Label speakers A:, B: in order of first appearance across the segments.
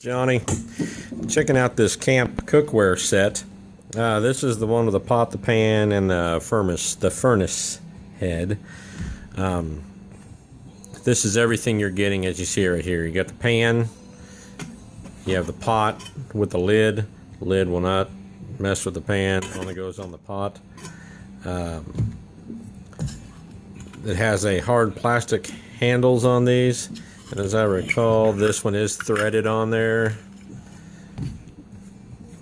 A: Johnny. Checking out this camp cookware set. This is the one with the pot, the pan, and the furnace head. This is everything you're getting as you see right here. You got the pan, you have the pot with the lid. The lid will not mess with the pan, it only goes on the pot. It has a hard plastic handles on these, and as I recall, this one is threaded on there.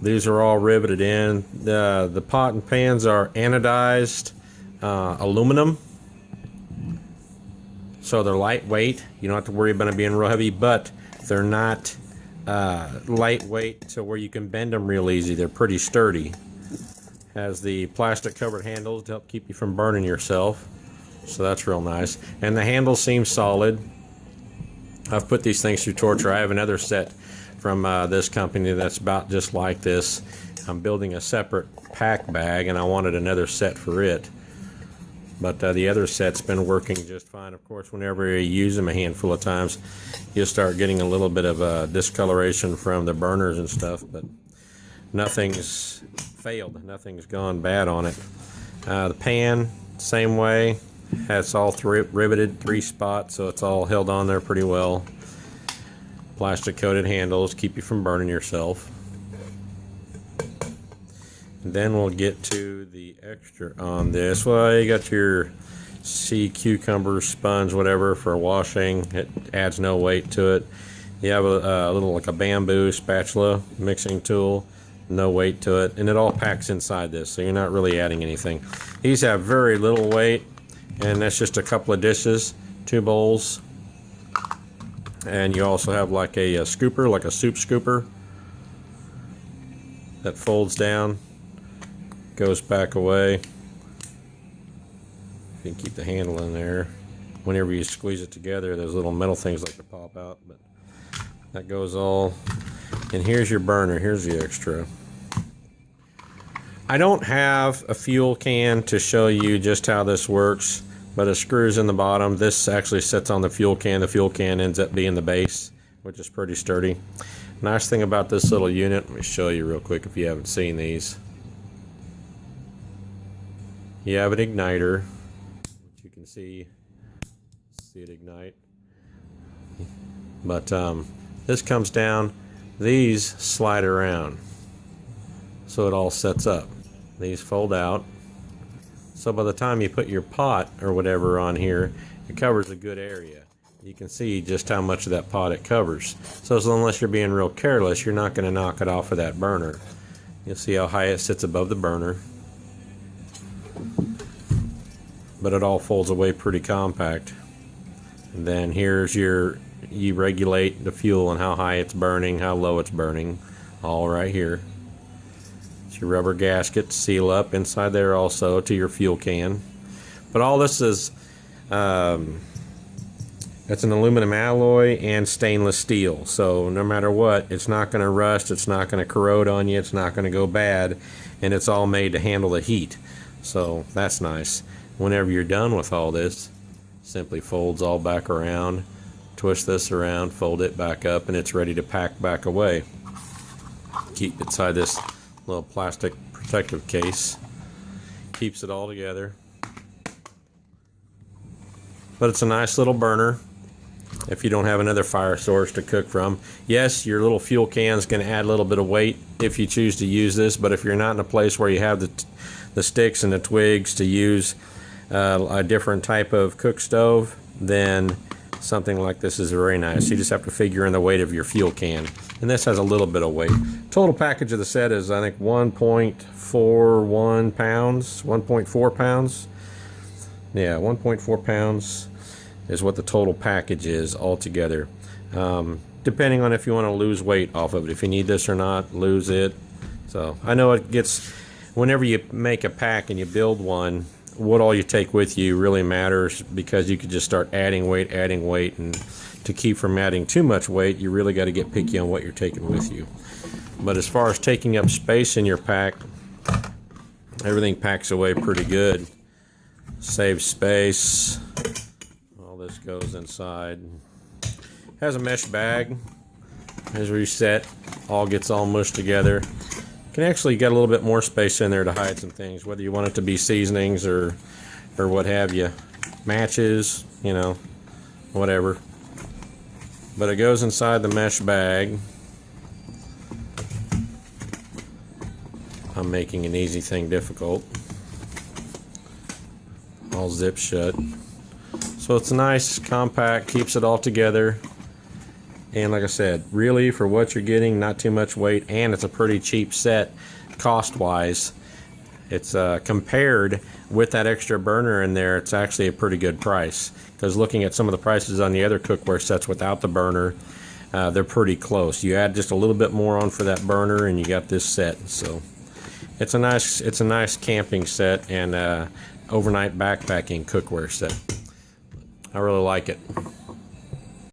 A: These are all riveted in. The pot and pans are anodized aluminum, so they're lightweight. You don't have to worry about them being real heavy, but they're not lightweight to where you can bend them real easy. They're pretty sturdy. Has the plastic covered handles to help keep you from burning yourself, so that's real nice. And the handle seems solid. I've put these things through torture. I have another set from this company that's about just like this. I'm building a separate pack bag, and I wanted another set for it. But the other set's been working just fine. Of course, whenever you use them a handful of times, you'll start getting a little bit of discoloration from the burners and stuff, but nothing's failed. Nothing's gone bad on it. The pan, same way. Has all riveted 3 spots, so it's all held on there pretty well. Plastic coated handles, keep you from burning yourself. And then we'll get to the extra on this. Well, you got your sea cucumber sponge, whatever, for washing. It adds no weight to it. You have a little like a bamboo spatula mixing tool, no weight to it, and it all packs inside this, so you're not really adding anything. These have very little weight, and that's just a couple of dishes, 2 bowls, and you also have like a scooper, like a soup scooper, that folds down, goes back away. You can keep the handle in there. Whenever you squeeze it together, those little metal things like to pop out, but that goes all. And here's your burner. Here's the extra. I don't have a fuel can to show you just how this works, but it screws in the bottom. This actually sits on the fuel can. The fuel can ends up being the base, which is pretty sturdy. Nice thing about this little unit, let me show you real quick if you haven't seen these. You have an igniter, which you can see it ignite. But this comes down, these slide around, so it all sets up. These fold out, so by the time you put your pot or whatever on here, it covers a good area. You can see just how much of that pot it covers. So unless you're being real careless, you're not going to knock it off of that burner. You'll see how high it sits above the burner, but it all folds away pretty compact. And then here's you regulate the fuel and how high it's burning, how low it's burning, all right here. It's your rubber gasket to seal up inside there also to your fuel can. But all this is, it's an aluminum alloy and stainless steel. So no matter what, it's not going to rust, it's not going to corrode on you, it's not going to go bad, and it's all made to handle the heat. So that's nice. Whenever you're done with all this, simply folds all back around, twist this around, fold it back up, and it's ready to pack back away. Keep it inside this little plastic protective case. Keeps it all together. But it's a nice little burner if you don't have another fire source to cook from. Yes, your little fuel can is going to add a little bit of weight if you choose to use this, but if you're not in a place where you have the sticks and the twigs to use a different type of cook stove, then something like this is very nice. You just have to figure in the weight of your fuel can, and this has a little bit of weight. Total package of the set is, I think, 1.41 pounds, 1.4 pounds. Yeah, 1.4 pounds is what the total package is altogether. Depending on if you want to lose weight off of it, if you need this or not, lose it. So I know it gets, whenever you make a pack and you build one, what all you take with you really matters, because you could just start adding weight, and to keep from adding too much weight, you really got to get picky on what you're taking with you. But as far as taking up space in your pack, everything packs away pretty good. Saves space. All this goes inside. Has a mesh bag is reset. All gets all mushed together. Can actually get a little bit more space in there to hide some things, whether you want it to be seasonings or what have you, matches, you know, whatever. But it goes inside the mesh bag. I'm making an easy thing difficult. All zip shut. So it's nice, compact, keeps it all together. And like I said, really for what you're getting, not too much weight, and it's a pretty cheap set cost-wise. It's compared with that extra burner in there, it's actually a pretty good price. Because looking at some of the prices on the other cookware sets without the burner, they're pretty close. You add just a little bit more on for that burner, and you got this set. So it's a nice camping set and overnight backpacking cookware set. I really like it.